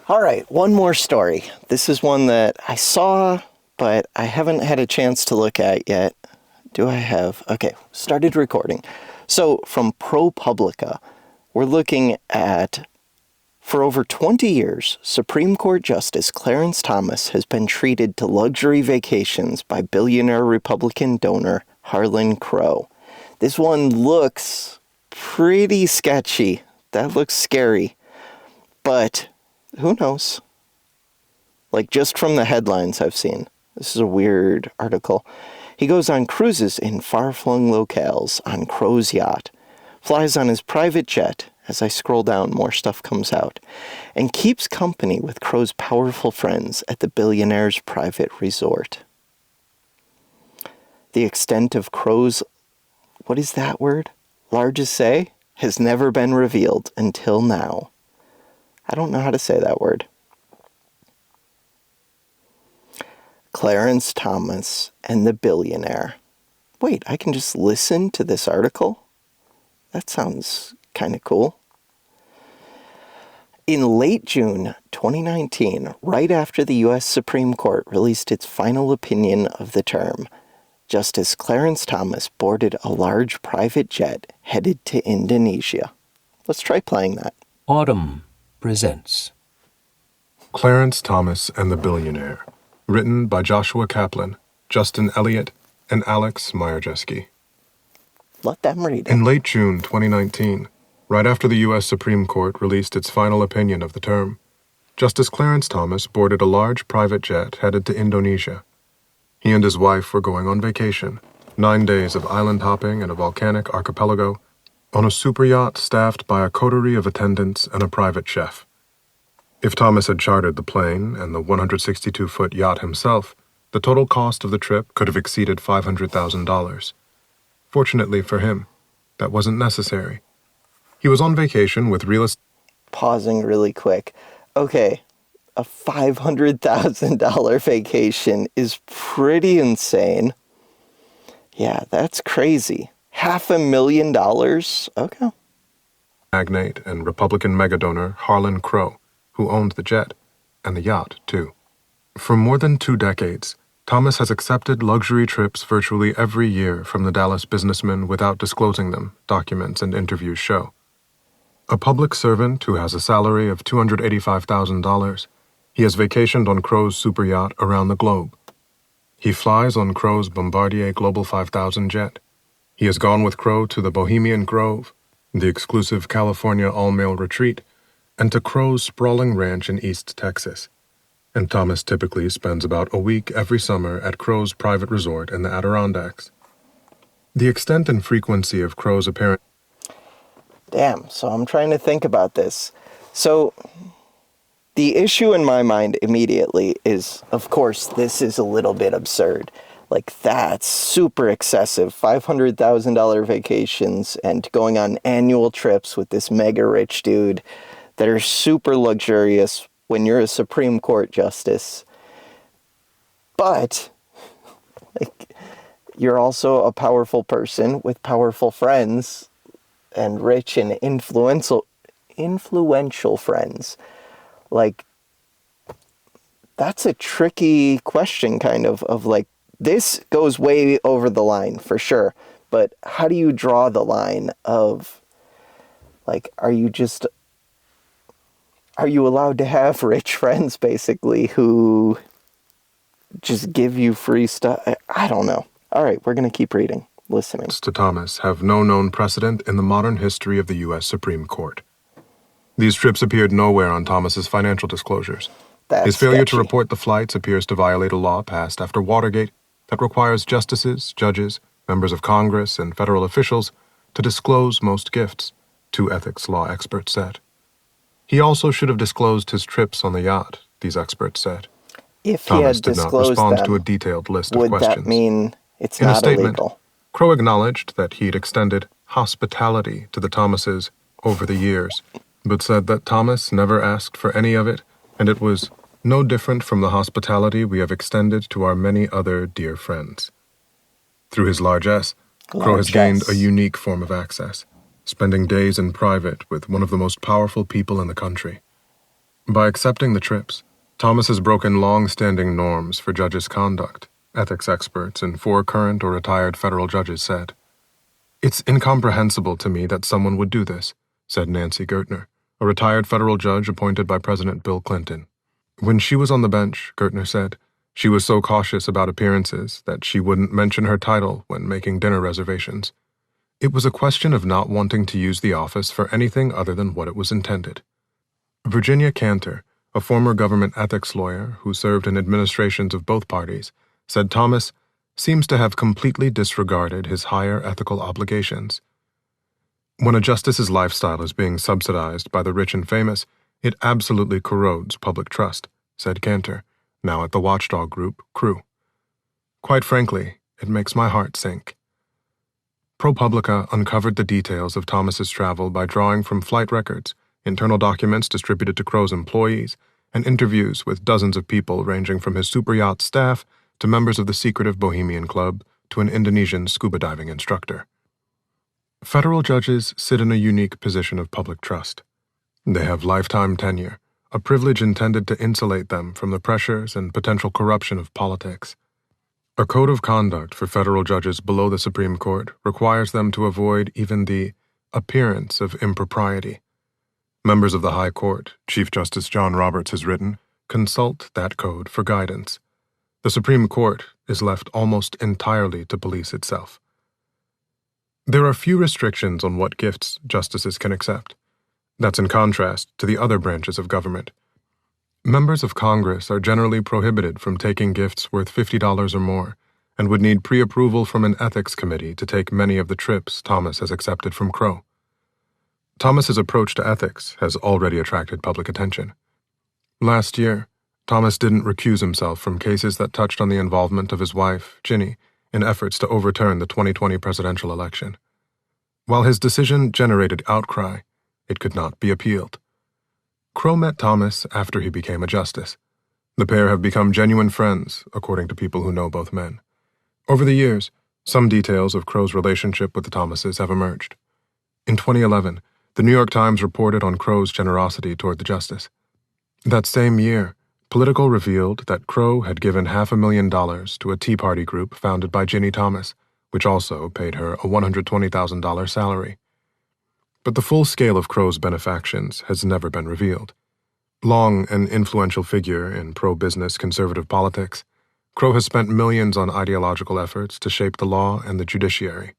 All right, one more story. This is one that I saw, but I haven't had a chance to look at yet. Do I have? Okay, started recording. So from ProPublica, we're looking at, for over 20 years, Supreme Court Justice Clarence Thomas has been treated to luxury vacations by billionaire Republican donor Harlan Crow. This one looks pretty sketchy. That looks scary. But who knows? Like, just from the headlines I've seen. This is a weird article. He goes on cruises in far-flung locales on Crow's yacht, flies on his private jet. As I scroll down, more stuff comes out, and keeps company with Crow's powerful friends at the billionaire's private resort. The extent of Crow's, what is that word? Largesse has never been revealed until now. I don't know how to say that word. Clarence Thomas and the billionaire. Wait, I can just listen to this article? That sounds kind of cool. In late June 2019, right after the U.S. Supreme Court released its final opinion of the term, Justice Clarence Thomas boarded a large private jet headed to Indonesia. Let's try playing that. Autumn presents Clarence Thomas and the Billionaire, written by Joshua Kaplan, Justin Elliott, and Alex Myerjeski. Let them read it. In late June 2019, right after the U.S. Supreme Court released its final opinion of the term, Justice Clarence Thomas boarded a large private jet headed to Indonesia. He and his wife were going on vacation, 9 days of island hopping in a volcanic archipelago, on a super yacht staffed by a coterie of attendants and a private chef. If Thomas had chartered the plane and the 162-foot yacht himself, the total cost of the trip could have exceeded $500,000. Fortunately for him, that wasn't necessary. He was on vacation with real estate. Pausing really quick. Okay, a $500,000 vacation is pretty insane. Yeah, that's crazy. $500,000? Okay. Magnate and Republican megadonor Harlan Crow, who owned the jet, and the yacht, too. For more than 2 decades, Thomas has accepted luxury trips virtually every year from the Dallas businessman without disclosing them, documents and interviews show. A public servant who has a salary of $285,000, he has vacationed on Crow's super yacht around the globe. He flies on Crow's Bombardier Global 5000 jet. He has gone with Crow to the Bohemian Grove, the exclusive California all-male retreat, and to Crow's sprawling ranch in East Texas. And Thomas typically spends about a week every summer at Crow's private resort in the Adirondacks. The extent and frequency of Crow's apparent... Damn, so I'm trying to think about this. So, the issue in my mind immediately is, of course, this is a little bit absurd. Like, that's super excessive. $500,000 vacations and going on annual trips with this mega rich dude that are super luxurious when you're a Supreme Court justice. But, like, you're also a powerful person with powerful friends and rich and influential friends. Like, that's a tricky question, kind of like, this goes way over the line, for sure. But how do you draw the line of, like, are you allowed to have rich friends, basically, who just give you free stuff? I don't know. All right, we're going to keep reading, listening. To Thomas have no known precedent in the modern history of the U.S. Supreme Court. These trips appeared nowhere on Thomas's financial disclosures. His failure to report the flights appears to violate a law passed after Watergate that requires justices, judges, members of Congress, and federal officials to disclose most gifts, 2 ethics law experts said. He also should have disclosed his trips on the yacht, these experts said. If Thomas he had did not disclosed respond them, to a detailed list of would questions. that mean it's In a not statement, illegal? Crow acknowledged that he'd extended hospitality to the Thomases over the years, but said that Thomas never asked for any of it, and it was no different from the hospitality we have extended to our many other dear friends. Through his largesse, Crow has gained a unique form of access, spending days in private with one of the most powerful people in the country. By accepting the trips, Thomas has broken long-standing norms for judges' conduct, ethics experts and 4 current or retired federal judges said. "It's incomprehensible to me that someone would do this," said Nancy Gertner, a retired federal judge appointed by President Bill Clinton. When she was on the bench, Gertner said, she was so cautious about appearances that she wouldn't mention her title when making dinner reservations. It was a question of not wanting to use the office for anything other than what it was intended. Virginia Cantor, a former government ethics lawyer who served in administrations of both parties, said Thomas seems to have completely disregarded his higher ethical obligations. When a justice's lifestyle is being subsidized by the rich and famous, it absolutely corrodes public trust, said Cantor, now at the watchdog group, Crew. Quite frankly, it makes my heart sink. ProPublica uncovered the details of Thomas's travel by drawing from flight records, internal documents distributed to Crow's employees, and interviews with dozens of people ranging from his superyacht staff to members of the secretive Bohemian Club to an Indonesian scuba diving instructor. Federal judges sit in a unique position of public trust. They have lifetime tenure, a privilege intended to insulate them from the pressures and potential corruption of politics. A code of conduct for federal judges below the Supreme Court requires them to avoid even the appearance of impropriety. Members of the High Court, Chief Justice John Roberts has written, consult that code for guidance. The Supreme Court is left almost entirely to police itself. There are few restrictions on what gifts justices can accept. That's in contrast to the other branches of government. Members of Congress are generally prohibited from taking gifts worth $50 or more, and would need pre-approval from an ethics committee to take many of the trips Thomas has accepted from Crow. Thomas's approach to ethics has already attracted public attention. Last year, Thomas didn't recuse himself from cases that touched on the involvement of his wife, Ginni, in efforts to overturn the 2020 presidential election. While his decision generated outcry, it could not be appealed. Crow met Thomas after he became a justice. The pair have become genuine friends, according to people who know both men. Over the years, some details of Crow's relationship with the Thomases have emerged. In 2011, the New York Times reported on Crow's generosity toward the justice. That same year, Politico revealed that Crow had given $500,000 to a Tea Party group founded by Ginni Thomas, which also paid her a $120,000 salary. But the full scale of Crow's benefactions has never been revealed. Long an influential figure in pro-business conservative politics, Crow has spent millions on ideological efforts to shape the law and the judiciary.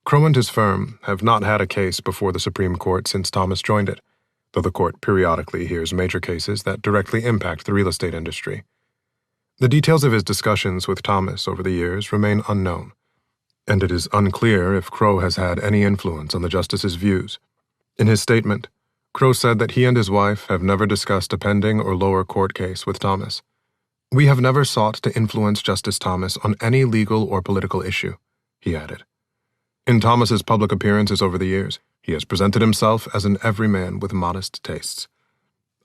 Crow and his firm have not had a case before the Supreme Court since Thomas joined it, though the court periodically hears major cases that directly impact the real estate industry. The details of his discussions with Thomas over the years remain unknown, and it is unclear if Crow has had any influence on the justice's views. In his statement, Crow said that he and his wife have never discussed a pending or lower court case with Thomas. "We have never sought to influence Justice Thomas on any legal or political issue," he added. In Thomas's public appearances over the years, he has presented himself as an everyman with modest tastes.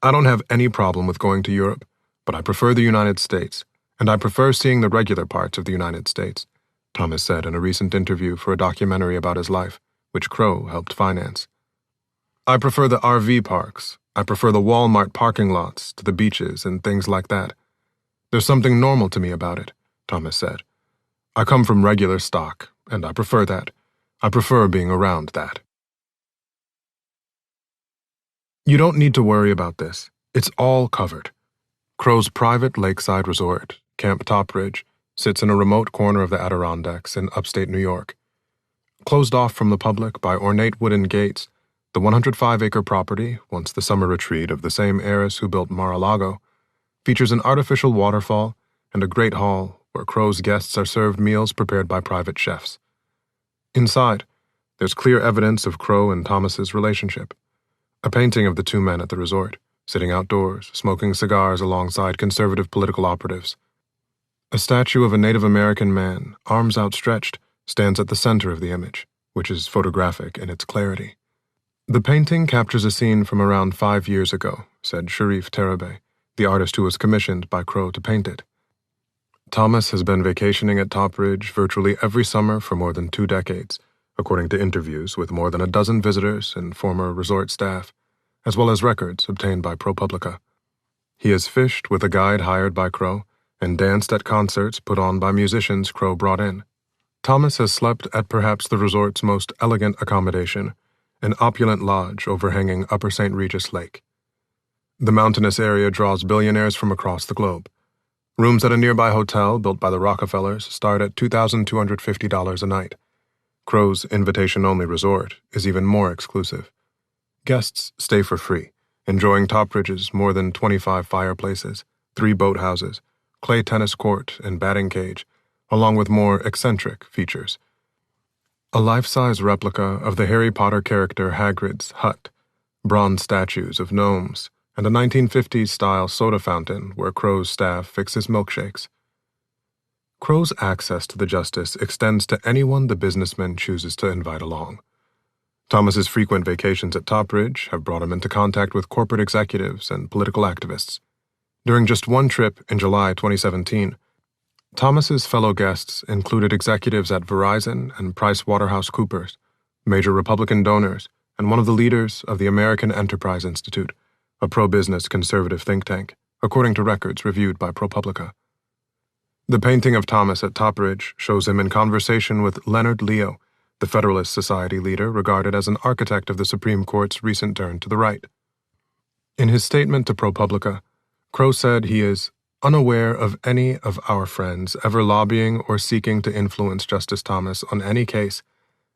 "I don't have any problem with going to Europe, but I prefer the United States, and I prefer seeing the regular parts of the United States," Thomas said in a recent interview for a documentary about his life, which Crow helped finance. "I prefer the RV parks. I prefer the Walmart parking lots to the beaches and things like that. There's something normal to me about it," Thomas said. "I come from regular stock, and I prefer that. I prefer being around that." You don't need to worry about this. It's all covered. Crow's private lakeside resort, Camp Topridge, sits in a remote corner of the Adirondacks in upstate New York. Closed off from the public by ornate wooden gates, the 105-acre property, once the summer retreat of the same heiress who built Mar-a-Lago, features an artificial waterfall and a great hall where Crow's guests are served meals prepared by private chefs. Inside, there's clear evidence of Crow and Thomas's relationship. A painting of the two men at the resort, sitting outdoors, smoking cigars alongside conservative political operatives. A statue of a Native American man, arms outstretched, stands at the center of the image, which is photographic in its clarity. "The painting captures a scene from around 5 years ago," said Sharif Terabeh, the artist who was commissioned by Crow to paint it. Thomas has been vacationing at Topridge virtually every summer for more than 2 decades, according to interviews with more than a dozen visitors and former resort staff, as well as records obtained by ProPublica. He has fished with a guide hired by Crow and danced at concerts put on by musicians Crow brought in. Thomas has slept at perhaps the resort's most elegant accommodation, an opulent lodge overhanging Upper St. Regis Lake. The mountainous area draws billionaires from across the globe. Rooms at a nearby hotel built by the Rockefellers start at $2,250 a night. Crow's invitation-only resort is even more exclusive. Guests stay for free, enjoying Topridge's more than 25 fireplaces, 3 boathouses, clay tennis court and batting cage, along with more eccentric features. A life-size replica of the Harry Potter character Hagrid's hut, bronze statues of gnomes, and a 1950s-style soda fountain where Crow's staff fixes milkshakes. Crow's access to the justice extends to anyone the businessman chooses to invite along. Thomas's frequent vacations at Topridge have brought him into contact with corporate executives and political activists. During just one trip in July 2017, Thomas's fellow guests included executives at Verizon and PricewaterhouseCoopers, major Republican donors, and one of the leaders of the American Enterprise Institute, a pro-business conservative think tank, according to records reviewed by ProPublica. The painting of Thomas at Topridge shows him in conversation with Leonard Leo, the Federalist Society leader regarded as an architect of the Supreme Court's recent turn to the right. In his statement to ProPublica, Crow said he is unaware of any of our friends ever lobbying or seeking to influence Justice Thomas on any case,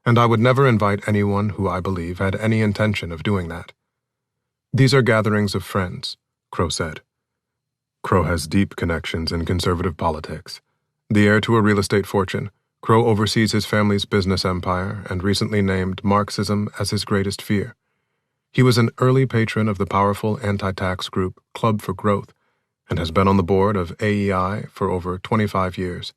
and I would never invite anyone who I believe had any intention of doing that. These are gatherings of friends, Crow said. Crow has deep connections in conservative politics. The heir to a real estate fortune, Crow oversees his family's business empire and recently named Marxism as his greatest fear. He was an early patron of the powerful anti-tax group Club for Growth and has been on the board of AEI for over 25 years.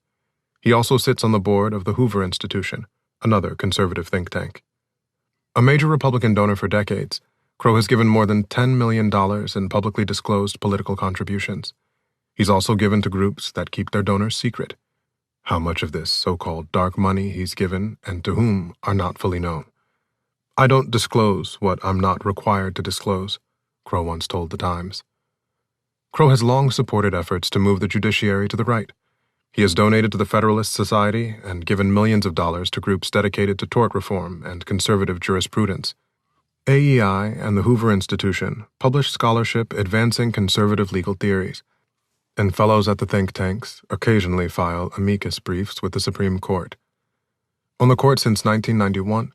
He also sits on the board of the Hoover Institution, another conservative think tank. A major Republican donor for decades, Crow has given more than $10 million in publicly disclosed political contributions. He's also given to groups that keep their donors secret. How much of this so-called dark money he's given and to whom are not fully known. I don't disclose what I'm not required to disclose, Crow once told The Times. Crow has long supported efforts to move the judiciary to the right. He has donated to the Federalist Society and given millions of dollars to groups dedicated to tort reform and conservative jurisprudence. AEI and the Hoover Institution publish scholarship advancing conservative legal theories, and fellows at the think tanks occasionally file amicus briefs with the Supreme Court. On the court since 1991,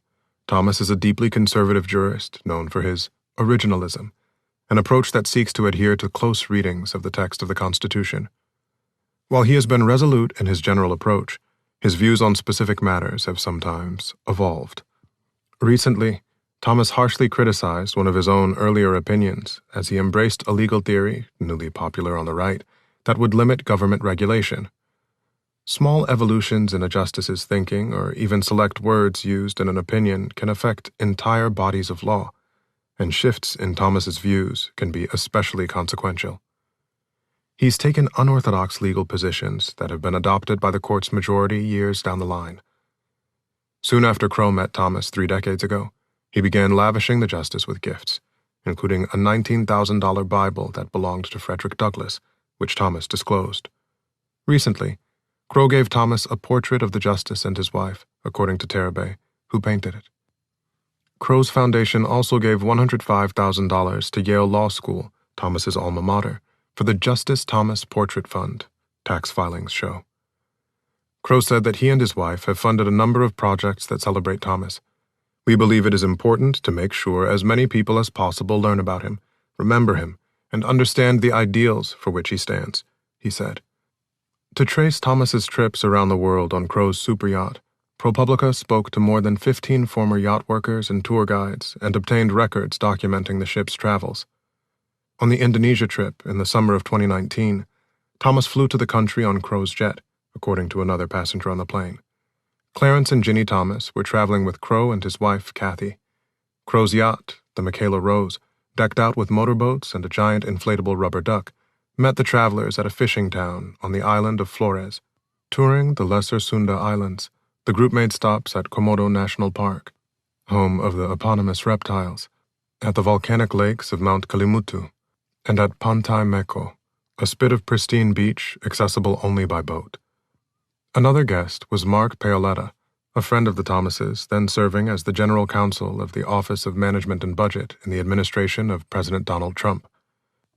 Thomas is a deeply conservative jurist known for his originalism, an approach that seeks to adhere to close readings of the text of the Constitution. While he has been resolute in his general approach, his views on specific matters have sometimes evolved. Recently, Thomas harshly criticized one of his own earlier opinions as he embraced a legal theory, newly popular on the right, that would limit government regulation. Small evolutions in a justice's thinking or even select words used in an opinion can affect entire bodies of law, and shifts in Thomas's views can be especially consequential. He's taken unorthodox legal positions that have been adopted by the court's majority years down the line. Soon after Crow met Thomas 3 decades ago, he began lavishing the justice with gifts, including a $19,000 Bible that belonged to Frederick Douglass, which Thomas disclosed. Recently, Crow gave Thomas a portrait of the justice and his wife, according to Terabay, who painted it. Crow's foundation also gave $105,000 to Yale Law School, Thomas's alma mater, for the Justice Thomas Portrait Fund, tax filings show. Crow said that he and his wife have funded a number of projects that celebrate Thomas. We believe it is important to make sure as many people as possible learn about him, remember him, and understand the ideals for which he stands, he said. To trace Thomas's trips around the world on Crow's super yacht, ProPublica spoke to more than 15 former yacht workers and tour guides and obtained records documenting the ship's travels. On the Indonesia trip in the summer of 2019, Thomas flew to the country on Crow's jet, according to another passenger on the plane. Clarence and Ginni Thomas were traveling with Crow and his wife, Kathy. Crow's yacht, the Michaela Rose, decked out with motorboats and a giant inflatable rubber duck, met the travelers at a fishing town on the island of Flores. Touring the Lesser Sunda Islands, the group made stops at Komodo National Park, home of the eponymous reptiles, at the volcanic lakes of Mount Kalimutu, and at Pantai Meko, a spit of pristine beach accessible only by boat. Another guest was Mark Paoletta, a friend of the Thomases, then serving as the general counsel of the Office of Management and Budget in the administration of President Donald Trump.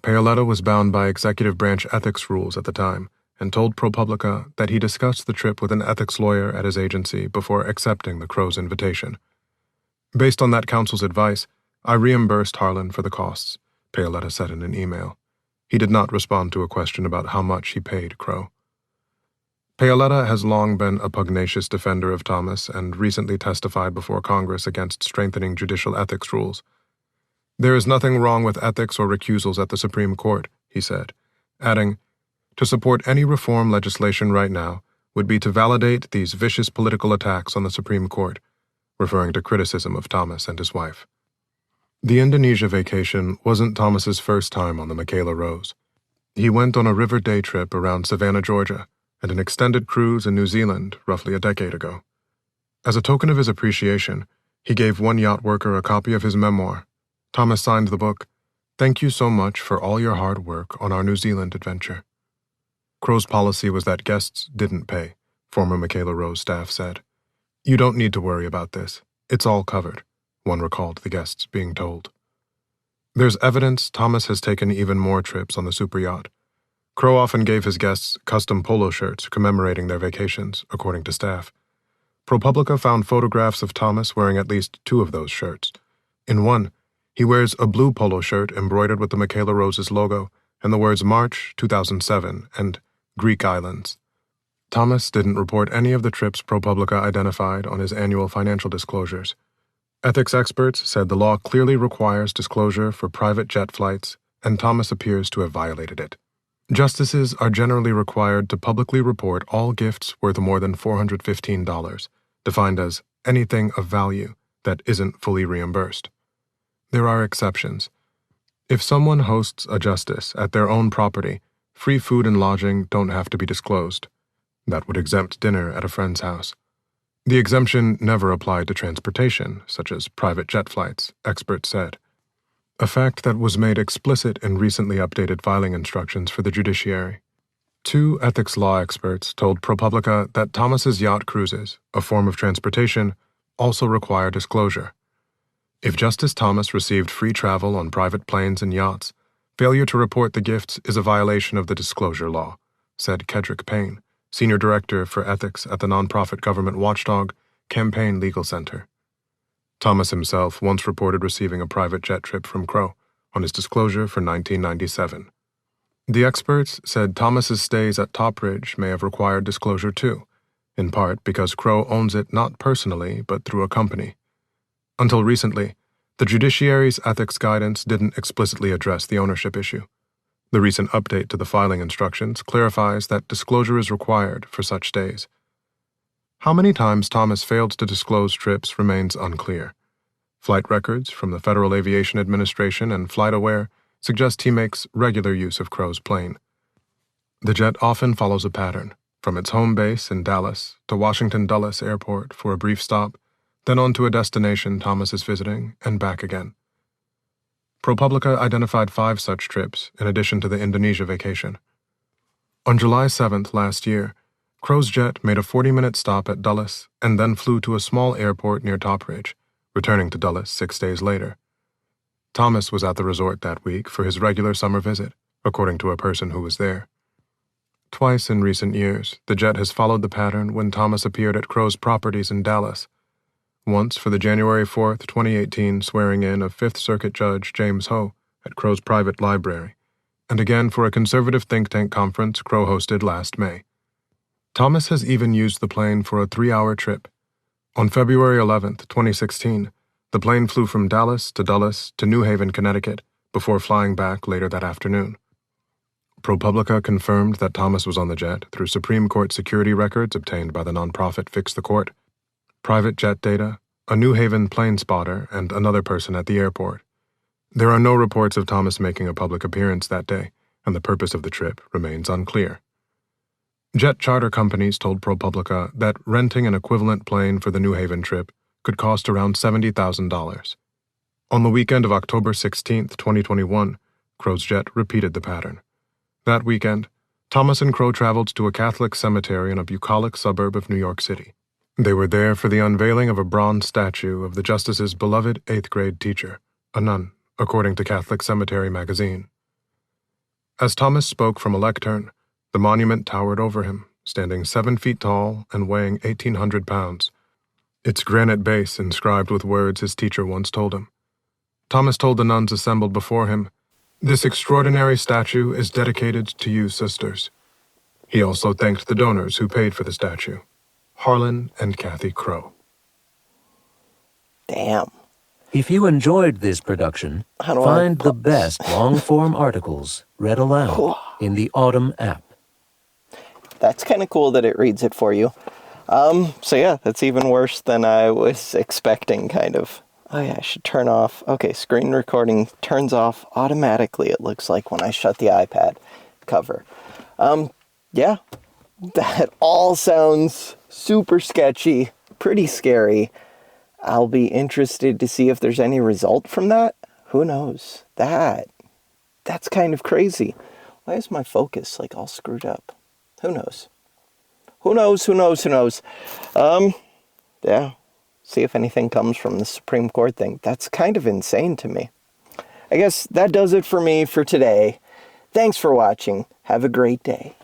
Paoletta was bound by executive branch ethics rules at the time and told ProPublica that he discussed the trip with an ethics lawyer at his agency before accepting the Crow's invitation. Based on that counsel's advice, I reimbursed Harlan for the costs, Paoletta said in an email. He did not respond to a question about how much he paid Crow. Paoletta has long been a pugnacious defender of Thomas and recently testified before Congress against strengthening judicial ethics rules. "There is nothing wrong with ethics or recusals at the Supreme Court," he said, adding, "To support any reform legislation right now would be to validate these vicious political attacks on the Supreme Court," referring to criticism of Thomas and his wife. The Indonesia vacation wasn't Thomas's first time on the Michaela Rose. He went on a river day trip around Savannah, Georgia, and an extended cruise in New Zealand roughly a decade ago. As a token of his appreciation, he gave one yacht worker a copy of his memoir. Thomas signed the book, "Thank you so much for all your hard work on our New Zealand adventure." Crow's policy was that guests didn't pay, former Michaela Rose staff said. "You don't need to worry about this. It's all covered," one recalled the guests being told. There's evidence Thomas has taken even more trips on the super yacht. Crow often gave his guests custom polo shirts commemorating their vacations, according to staff. ProPublica found photographs of Thomas wearing at least 2 of those shirts. In one, he wears a blue polo shirt embroidered with the Michaela Rose's logo and the words March 2007 and Greek Islands. Thomas didn't report any of the trips ProPublica identified on his annual financial disclosures. Ethics experts said the law clearly requires disclosure for private jet flights, and Thomas appears to have violated it. Justices are generally required to publicly report all gifts worth more than $415, defined as anything of value that isn't fully reimbursed. There are exceptions. If someone hosts a justice at their own property, free food and lodging don't have to be disclosed. That would exempt dinner at a friend's house. The exemption never applied to transportation, such as private jet flights, experts said. A fact that was made explicit in recently updated filing instructions for the judiciary. 2 ethics law experts told ProPublica that Thomas's yacht cruises, a form of transportation, also require disclosure. If Justice Thomas received free travel on private planes and yachts, failure to report the gifts is a violation of the disclosure law, said Kedrick Payne, Senior Director for Ethics at the nonprofit government watchdog Campaign Legal Center. Thomas himself once reported receiving a private jet trip from Crow on his disclosure for 1997. The experts said Thomas's stays at Topridge may have required disclosure too, in part because Crow owns it not personally but through a company. Until recently, the judiciary's ethics guidance didn't explicitly address the ownership issue. The recent update to the filing instructions clarifies that disclosure is required for such stays. How many times Thomas failed to disclose trips remains unclear. Flight records from the Federal Aviation Administration and FlightAware suggest he makes regular use of Crow's plane. The jet often follows a pattern, from its home base in Dallas to Washington Dulles Airport for a brief stop, then on to a destination Thomas is visiting, and back again. ProPublica identified 5 such trips in addition to the Indonesia vacation. On July 7th last year, Crow's jet made a 40-minute stop at Dulles and then flew to a small airport near Topridge, returning to Dulles 6 days later. Thomas was at the resort that week for his regular summer visit, according to a person who was there. Twice in recent years, the jet has followed the pattern when Thomas appeared at Crow's properties in Dallas. Once for the January 4, 2018 swearing-in of Fifth Circuit Judge James Ho at Crow's private library, and again for a conservative think tank conference Crow hosted last May. Thomas has even used the plane for a 3-hour trip. On February 11, 2016, the plane flew from Dallas to Dulles to New Haven, Connecticut, before flying back later that afternoon. ProPublica confirmed that Thomas was on the jet through Supreme Court security records obtained by the nonprofit Fix the Court, private jet data, a New Haven plane spotter, and another person at the airport. There are no reports of Thomas making a public appearance that day, and the purpose of the trip remains unclear. Jet charter companies told ProPublica that renting an equivalent plane for the New Haven trip could cost around $70,000. On the weekend of October 16, 2021, Crow's jet repeated the pattern. That weekend, Thomas and Crow traveled to a Catholic cemetery in a bucolic suburb of New York City. They were there for the unveiling of a bronze statue of the justice's beloved 8th-grade teacher, a nun, according to Catholic Cemetery magazine. As Thomas spoke from a lectern, the monument towered over him, standing 7 feet tall and weighing 1,800 pounds, its granite base inscribed with words his teacher once told him. Thomas told the nuns assembled before him, "This extraordinary statue is dedicated to you, sisters." He also thanked the donors who paid for the statue, Harlan and Kathy Crow. Damn. If you enjoyed this production, How do I find the pause? best long-form articles read aloud in the Autumn app. That's kind of cool that it reads it for you. So yeah, that's even worse than I was expecting, kind of. Oh yeah, I should turn off. Okay, screen recording turns off automatically, it looks like, when I shut the iPad cover. Yeah, that all sounds super sketchy, pretty scary. I'll be interested to see if there's any result from that. Who knows? That's kind of crazy. Why is my focus like all screwed up? Who knows? Who knows? Yeah. See if anything comes from the Supreme Court thing. That's kind of insane to me. I guess that does it for me for today. Thanks for watching. Have a great day.